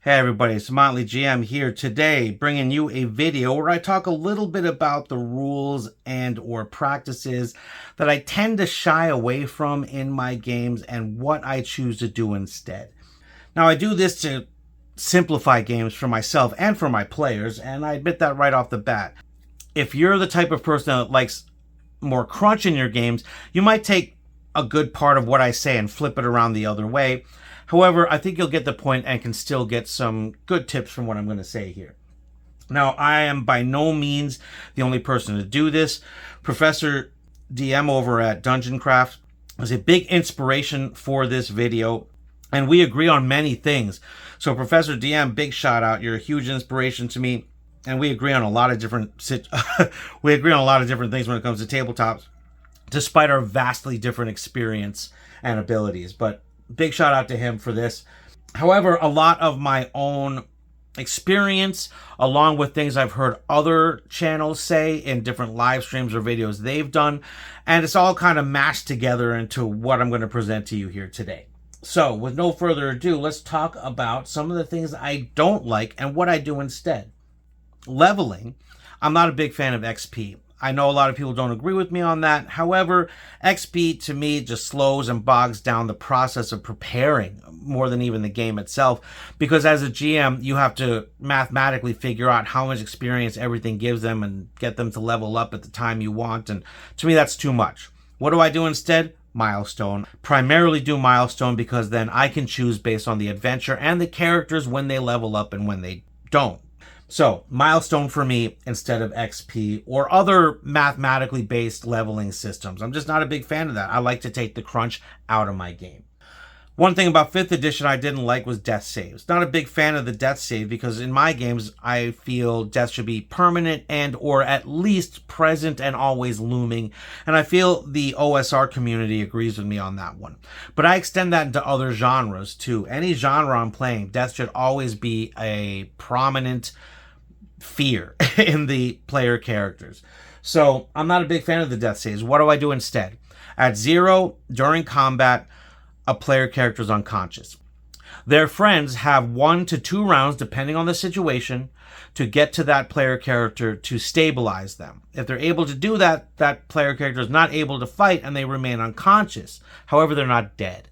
Hey everybody, it's Motley GM here today, bringing you a video where I talk a little bit about the rules and or practices that I tend to shy away from in my games and what I choose to do instead. Now I do this to simplify games for myself and for my players, and I admit that right off the bat. If you're the type of person that likes more crunch in your games, you might take a good part of what I say and flip it around the other way. However, I think you'll get the point and can still get some good tips from what I'm going to say here. Now, I am by no means the only person to do this. Professor DM over at Dungeon Craft was a big inspiration for this video, and we agree on many things. So Professor DM, big shout out. You're a huge inspiration to me, and we agree on a lot of different things when it comes to tabletops, despite our vastly different experience and abilities. But big shout out to him for this. However, a lot of my own experience, along with things I've heard other channels say in different live streams or videos they've done, and it's all kind of mashed together into what I'm going to present to you here today. So, with no further ado, let's talk about some of the things I don't like and what I do instead. Leveling. I'm not a big fan of XP. I know a lot of people don't agree with me on that. However, XP to me just slows and bogs down the process of preparing more than even the game itself. Because as a GM, you have to mathematically figure out how much experience everything gives them and get them to level up at the time you want. And to me, that's too much. What do I do instead? Milestone. Primarily do milestone because then I can choose based on the adventure and the characters when they level up and when they don't. So, milestone for me instead of XP or other mathematically based leveling systems. I'm just not a big fan of that. I like to take the crunch out of my game. One thing about 5th edition I didn't like was death saves. Not a big fan of the death save because in my games I feel death should be permanent and or at least present and always looming. And I feel the OSR community agrees with me on that one. But I extend that into other genres too. Any genre I'm playing, death should always be a prominent fear in the player characters. So I'm not a big fan of the death saves. What do I do instead? At 0, during combat, a player character is unconscious. Their friends have 1 to 2 rounds, depending on the situation, to get to that player character to stabilize them. If they're able to do that, that player character is not able to fight and they remain unconscious. However, they're not dead.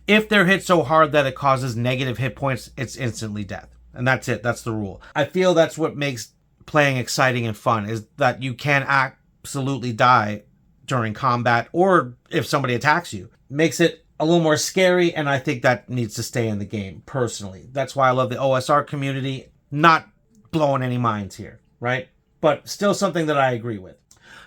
If they're hit so hard that it causes negative hit points, it's instantly death. And that's it. That's the rule. I feel that's what makes playing exciting and fun, is that you can absolutely die during combat or if somebody attacks you. Makes it a little more scary, and I think that needs to stay in the game, personally. That's why I love the OSR community. Not blowing any minds here, right? But still something that I agree with.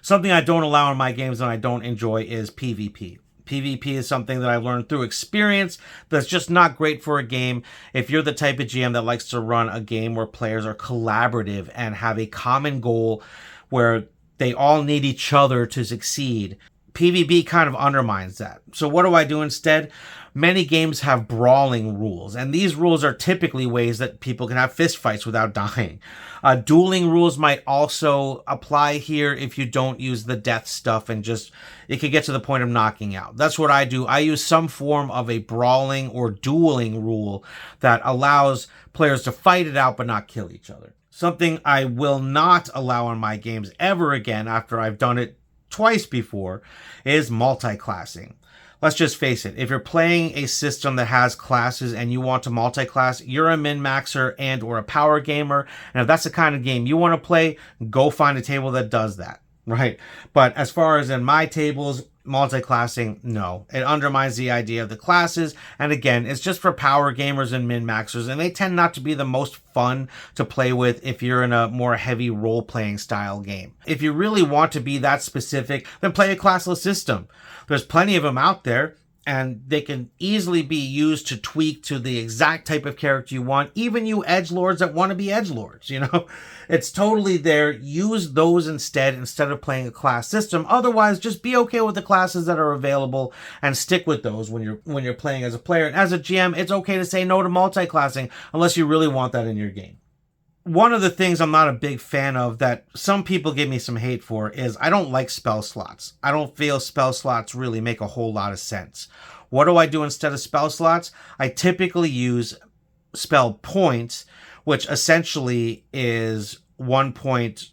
Something I don't allow in my games and I don't enjoy is PvP. PvP is something that I've learned through experience that's just not great for a game. If you're the type of GM that likes to run a game where players are collaborative and have a common goal where they all need each other to succeed, PvP kind of undermines that. So what do I do instead? Many games have brawling rules, and these rules are typically ways that people can have fist fights without dying. Dueling rules might also apply here if you don't use the death stuff and just, it could get to the point of knocking out. That's what I do. I use some form of a brawling or dueling rule that allows players to fight it out but not kill each other. Something I will not allow in my games ever again after I've done it twice before is multi-classing. Let's just face it, if you're playing a system that has classes and you want to multi-class, you're a min-maxer and or a power gamer, and if that's the kind of game you want to play, go find a table that does that, right? But as far as in my tables, multi-classing, no. It undermines the idea of the classes, and again, it's just for power gamers and min-maxers, and they tend not to be the most fun to play with if you're in a more heavy role-playing style game. If you really want to be that specific, then play a classless system. There's plenty of them out there, and they can easily be used to tweak to the exact type of character you want. Even you edgelords that want to be edgelords, you know, it's totally there. Use those instead of playing a class system. Otherwise, just be okay with the classes that are available and stick with those when you're playing as a player. And as a GM, it's okay to say no to multi-classing unless you really want that in your game. One of the things I'm not a big fan of that some people give me some hate for is I don't like spell slots. I don't feel spell slots really make a whole lot of sense. What do I do instead of spell slots? I typically use spell points, which essentially is 1 point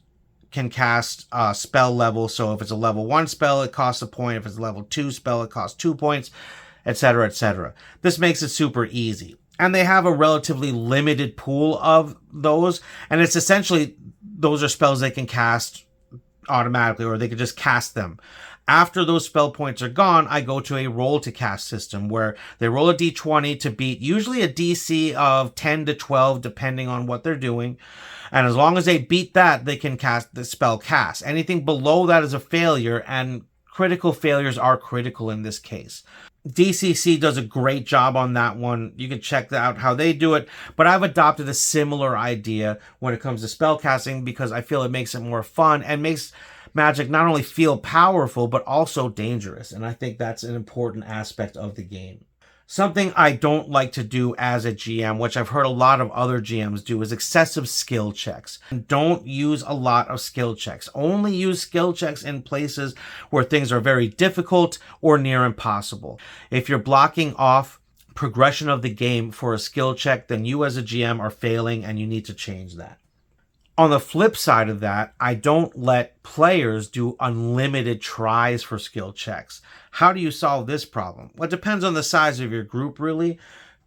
can cast a spell level. So if it's a level 1 spell, it costs a point. If it's a level 2 spell, it costs 2 points, etc., etc. This makes it super easy. And they have a relatively limited pool of those. And it's essentially, those are spells they can cast automatically, or they can just cast them. After those spell points are gone, I go to a roll to cast system where they roll a d20 to beat usually a DC of 10 to 12, depending on what they're doing. And as long as they beat that, they can cast the spell cast. Anything below that is a failure, and critical failures are critical in this case. DCC does a great job on that one. You can check out how they do it, but I've adopted a similar idea when it comes to spell casting because I feel it makes it more fun and makes Magic not only feel powerful, but also dangerous. And I think that's an important aspect of the game. Something I don't like to do as a GM, which I've heard a lot of other GMs do, is excessive skill checks. Don't use a lot of skill checks. Only use skill checks in places where things are very difficult or near impossible. If you're blocking off progression of the game for a skill check, then you as a GM are failing and you need to change that. On the flip side of that, I don't let players do unlimited tries for skill checks. How do you solve this problem? Well, it depends on the size of your group, really.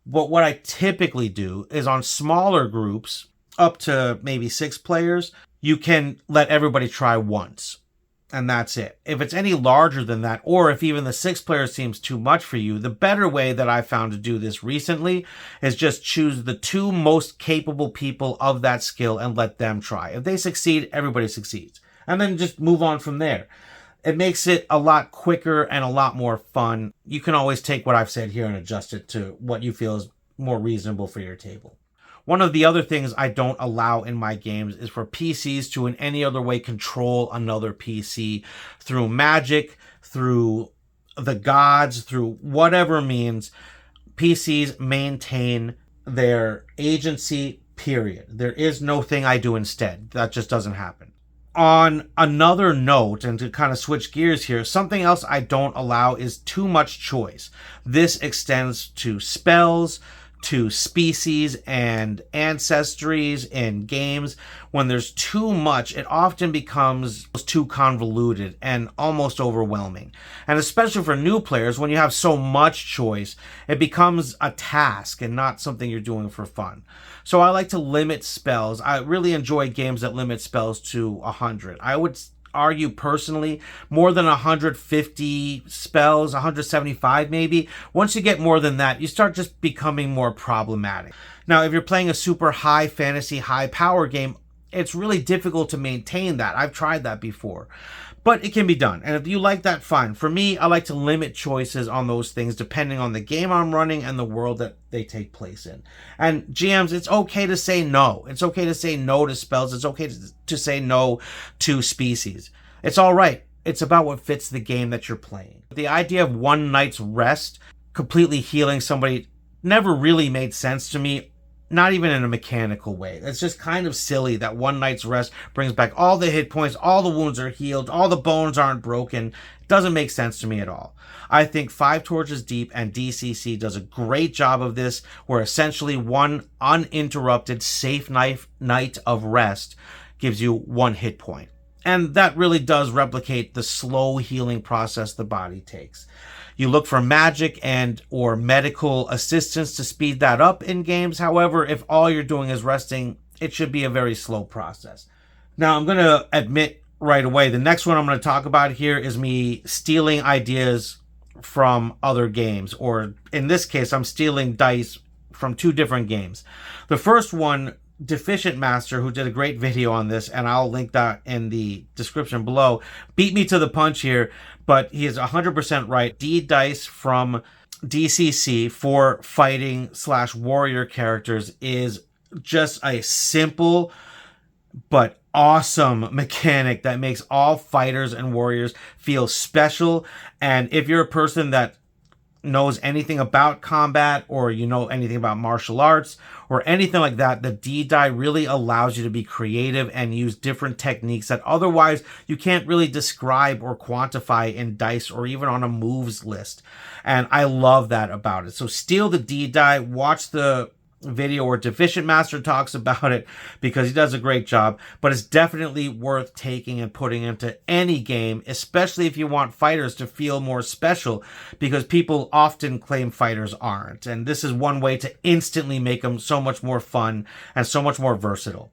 But what I typically do is on smaller groups, up to maybe 6 players, you can let everybody try once. And that's it. If it's any larger than that, or if even the 6 players seems too much for you, the better way that I found to do this recently is just choose the 2 most capable people of that skill and let them try. If they succeed, everybody succeeds. And then just move on from there. It makes it a lot quicker and a lot more fun. You can always take what I've said here and adjust it to what you feel is more reasonable for your table. One of the other things I don't allow in my games is for PCs to in any other way control another PC through magic, through the gods, through whatever means. PCs maintain their agency, period. There is no thing I do instead. That just doesn't happen. On another note, and to kind of switch gears here, something else I don't allow is too much choice. This extends to spells, to species and ancestries in games. When there's too much, it often becomes too convoluted and almost overwhelming. And especially for new players, when you have so much choice, it becomes a task and not something you're doing for fun. So I like to limit spells. I really enjoy games that limit spells to 100. I would argue personally more than 150 spells, 175 maybe. Once you get more than that, you start just becoming more problematic. Now, if you're playing a super high fantasy, high power game, it's really difficult to maintain that. I've tried that before, but it can be done. And if you like that, fine. For me, I like to limit choices on those things depending on the game I'm running and the world that they take place in. And GMs, it's okay to say no. It's okay to say no to spells. It's okay to say no to species. It's all right. It's about what fits the game that you're playing. The idea of one night's rest completely healing somebody never really made sense to me. Not even in a mechanical way. It's just kind of silly that one night's rest brings back all the hit points, all the wounds are healed, all the bones aren't broken. It doesn't make sense to me at all. I think 5 Torches Deep and DCC does a great job of this, where essentially one uninterrupted safe night of rest gives you 1 hit point. And that really does replicate the slow healing process the body takes. You look for magic and or medical assistance to speed that up in games. However, if all you're doing is resting, it should be a very slow process. Now, I'm going to admit right away, the next one I'm going to talk about here is me stealing ideas from other games. Or in this case, I'm stealing dice from 2 different games. The first one, Deficient Master, who did a great video on this, and I'll link that in the description below, beat me to the punch here, but he is 100% right. D dice from DCC for fighting / warrior characters is just a simple but awesome mechanic that makes all fighters and warriors feel special. And if you're a person that knows anything about combat, or you know anything about martial arts or anything like that, the D-die really allows you to be creative and use different techniques that otherwise you can't really describe or quantify in dice or even on a moves list. And I love that about it. So steal the D-die, watch the video where Deficient Master talks about it because he does a great job, but it's definitely worth taking and putting into any game, especially if you want fighters to feel more special, because people often claim fighters aren't. And this is one way to instantly make them so much more fun and so much more versatile.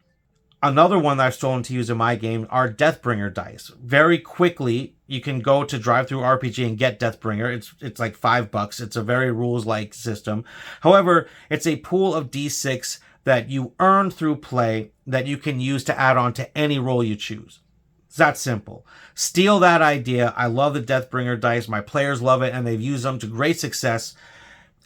Another one that I've stolen to use in my game are Deathbringer dice. Very quickly, you can go to Drive-Thru RPG and get Deathbringer. It's like $5. It's a very rules-like system. However, it's a pool of D6 that you earn through play that you can use to add on to any roll you choose. It's that simple. Steal that idea. I love the Deathbringer dice. My players love it, and they've used them to great success.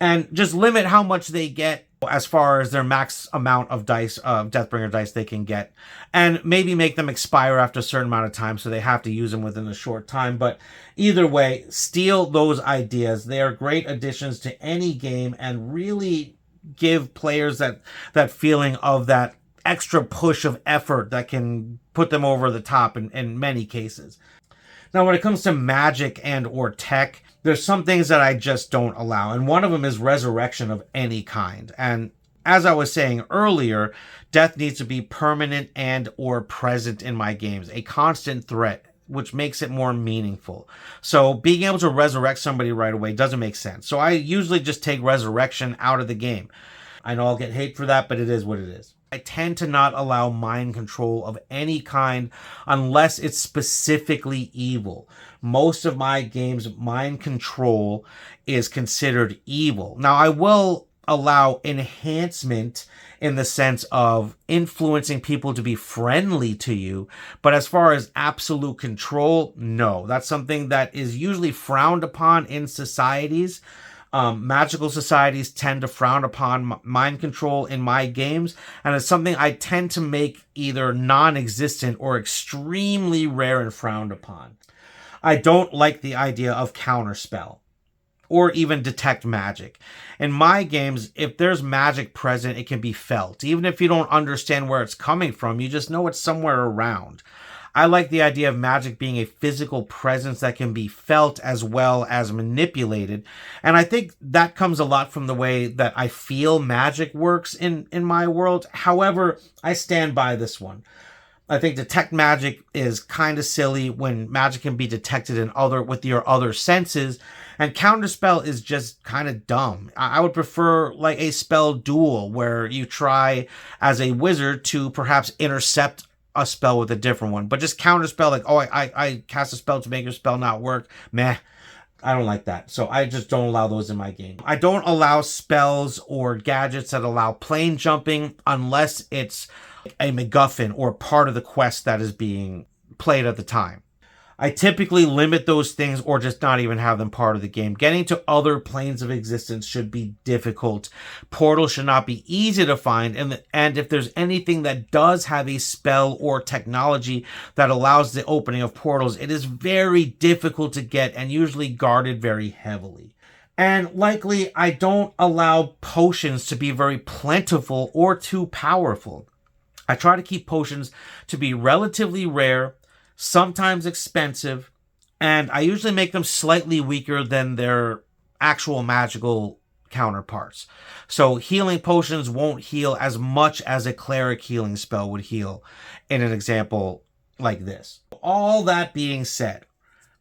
And just limit how much they get as far as their max amount of dice, Deathbringer dice they can get. And maybe make them expire after a certain amount of time, so they have to use them within a short time. But either way, steal those ideas. They are great additions to any game and really give players that feeling of that extra push of effort that can put them over the top in many cases. Now, when it comes to magic and or tech, there's some things that I just don't allow. And one of them is resurrection of any kind. And as I was saying earlier, death needs to be permanent and or present in my games, a constant threat, which makes it more meaningful. So being able to resurrect somebody right away doesn't make sense. So I usually just take resurrection out of the game. I know I'll get hate for that, but it is what it is. I tend to not allow mind control of any kind unless it's specifically evil. Most of my games, mind control is considered evil. Now, I will allow enhancement in the sense of influencing people to be friendly to you, but as far as absolute control, no. That's something that is usually frowned upon in societies. Magical societies tend to frown upon mind control in my games, and it's something I tend to make either non-existent or extremely rare and frowned upon. I don't like the idea of counterspell or even detect magic. In my games, if there's magic present, it can be felt. Even if you don't understand where it's coming from, you just know it's somewhere around. I like the idea of magic being a physical presence that can be felt as well as manipulated. And I think that comes a lot from the way that I feel magic works in my world. However, I stand by this one. I think detect magic is kind of silly when magic can be detected with your other senses. And counterspell is just kind of dumb. I would prefer like a spell duel where you try as a wizard to perhaps intercept a spell with a different one, but just counterspell, like, oh, I cast a spell to make your spell not work. Meh. I don't like that. So I just don't allow those in my game. I don't allow spells or gadgets that allow plane jumping unless it's a MacGuffin or part of the quest that is being played at the time. I typically limit those things or just not even have them part of the game. Getting to other planes of existence should be difficult. Portals should not be easy to find. And if there's anything that does have a spell or technology that allows the opening of portals, it is very difficult to get and usually guarded very heavily. And likely, I don't allow potions to be very plentiful or too powerful. I try to keep potions to be relatively rare, sometimes expensive, and I usually make them slightly weaker than their actual magical counterparts. So healing potions won't heal as much as a cleric healing spell would heal in an example like this. All that being said,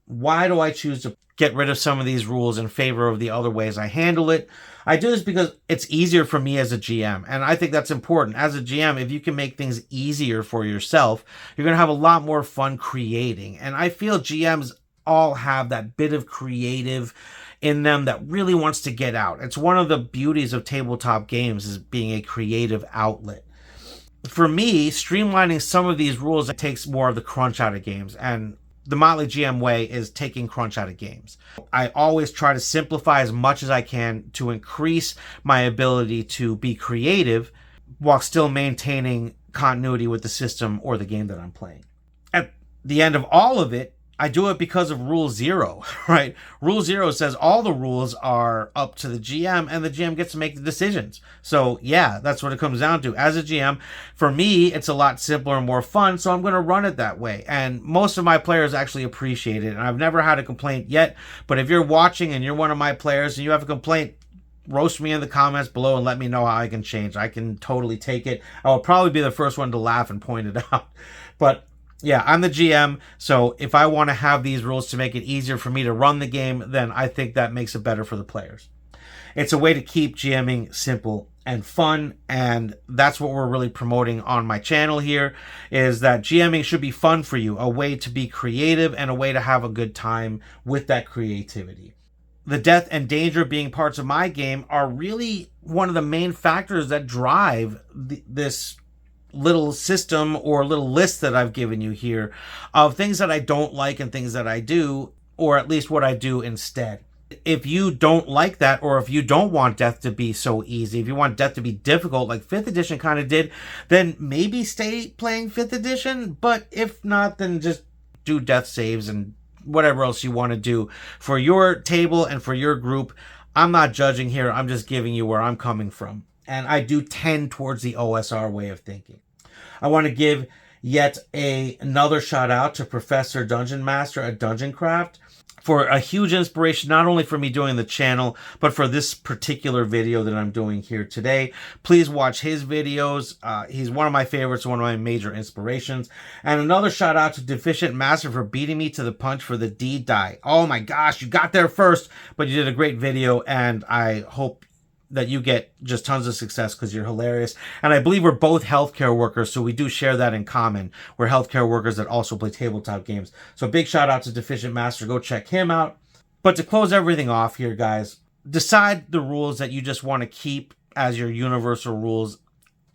why do I choose to get rid of some of these rules in favor of the other ways I handle it? I do this because it's easier for me as a GM, and I think that's important. As a GM, if you can make things easier for yourself, you're going to have a lot more fun creating. And I feel GMs all have that bit of creative in them that really wants to get out. It's one of the beauties of tabletop games is being a creative outlet. For me, streamlining some of these rules takes more of the crunch out of games, and the Motley GM way is taking crunch out of games. I always try to simplify as much as I can to increase my ability to be creative while still maintaining continuity with the system or the game that I'm playing. At the end of all of it, I do it because of Rule 0, right? Rule 0 says all the rules are up to the GM and the GM gets to make the decisions. So yeah, that's what it comes down to. As a GM, for me, it's a lot simpler and more fun, so I'm going to run it that way. And most of my players actually appreciate it, and I've never had a complaint yet. But if you're watching and you're one of my players and you have a complaint, roast me in the comments below and let me know how I can change. I can totally take it. I will probably be the first one to laugh and point it out. But yeah, I'm the GM, so if I want to have these rules to make it easier for me to run the game, then I think that makes it better for the players. It's a way to keep GMing simple and fun, and that's what we're really promoting on my channel here, is that GMing should be fun for you, a way to be creative and a way to have a good time with that creativity. The death and danger being parts of my game are really one of the main factors that drive this little system or little list that I've given you here of things that I don't like and things that I do, or at least what I do instead. If you don't like that, or if you don't want death to be so easy, if you want death to be difficult like 5th edition kind of did, then maybe stay playing 5th edition. But if not, then just do death saves and whatever else you want to do for your table and for your group. I'm not judging here. I'm just giving you where I'm coming from. And I do tend towards the OSR way of thinking. I want to give yet another shout out to Professor Dungeon Master at Dungeon Craft for a huge inspiration, not only for me doing the channel, but for this particular video that I'm doing here today. Please watch his videos. He's one of my favorites, one of my major inspirations. And another shout out to Deficient Master for beating me to the punch for the D die. Oh my gosh, you got there first, but you did a great video, and I hope that you get just tons of success because you're hilarious. And I believe we're both healthcare workers, so we do share that in common. We're healthcare workers that also play tabletop games. So big shout out to Deficient Master. Go check him out. But to close everything off here, guys, decide the rules that you just want to keep as your universal rules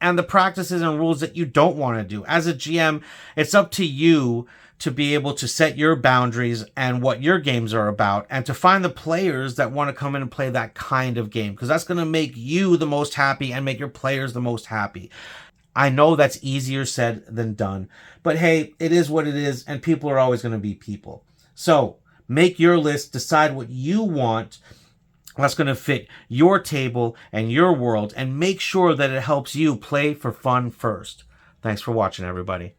and the practices and rules that you don't want to do. As a GM, it's up to you to be able to set your boundaries and what your games are about, and to find the players that want to come in and play that kind of game, because that's going to make you the most happy and make your players the most happy. I know that's easier said than done, but hey, it is what it is, and people are always going to be people. So make your list, decide what you want that's going to fit your table and your world, and make sure that it helps you play for fun first. Thanks for watching, everybody.